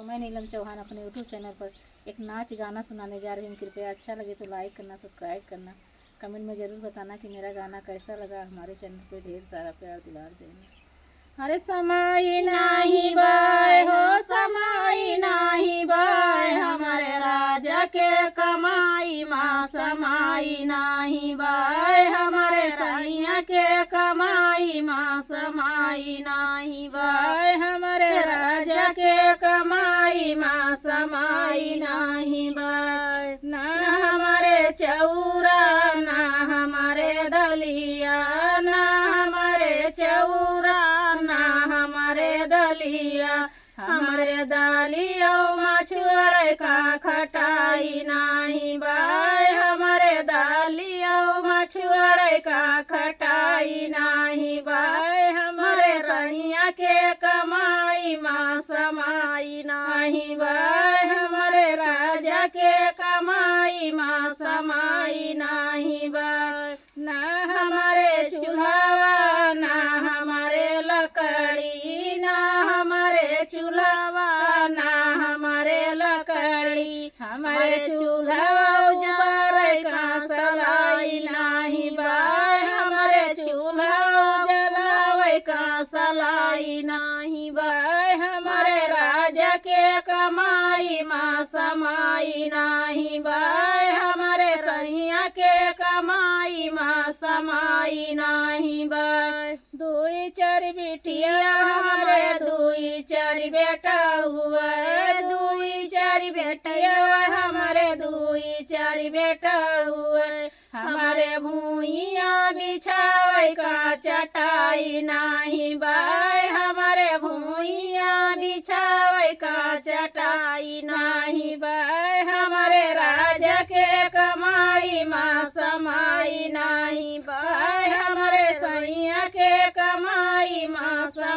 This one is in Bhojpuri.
तो मैं नीलम चौहान अपने यूट्यूब चैनल पर एक नाच गाना सुनाने जा रही हूँ। कृपया अच्छा लगे तो लाइक करना, सब्सक्राइब करना, कमेंट में ज़रूर बताना कि मेरा गाना कैसा लगा। हमारे चैनल पे ढेर सारा प्यार दुलार देना। अरे समाई नाही बाय हो, समाई नाही बाय, हमारे राजा के कमाई माँ समाई नाही बाय, हमारे सैया के कमाई माँ समाई नाही बाय, हमारे राजा के कमाई माँ समाई नाही बाय। ना हमारे चौरा ना हमारे दलिया, ना हमारे चौरा ना हमारे दलिया, हमारे दालिया मछुआरे का खटाई नाही बाय, हमारे दालिया मछुआरे का खटाई नाही बाय, हमारे सैया के कमाई माँ समाई नाही बाय, हमारे राजा के कमाई माँ समाई नाही बाय। ना हमारे चूल्हा ना हमारे लकड़ी, ना हमारे चूल्हा ना हमारे लकड़ी, हमारे चूल्हा ऊपर का सलाई नाही बाय, हमारे चूल्हा जलावे का सलाई नाही बाय, हमारे राजा के कमाई माँ समाई नाही बाय, हमारे सैया के कमाई माँ समाई नाही बाय। दुई चार बिटिया हमारे दुई चार बेटा हुआ, दुई चार बेटिया हमारे दुई चार बेटा हुआ, हमारे भूइया बिछावे का चटाई नाही बाय, हमारे भूइया बिछावे का चटाई नाही बाय, हमारे राजा के कमाई माँ समाई नाही बाय, हमारे सैया के कमाई माँ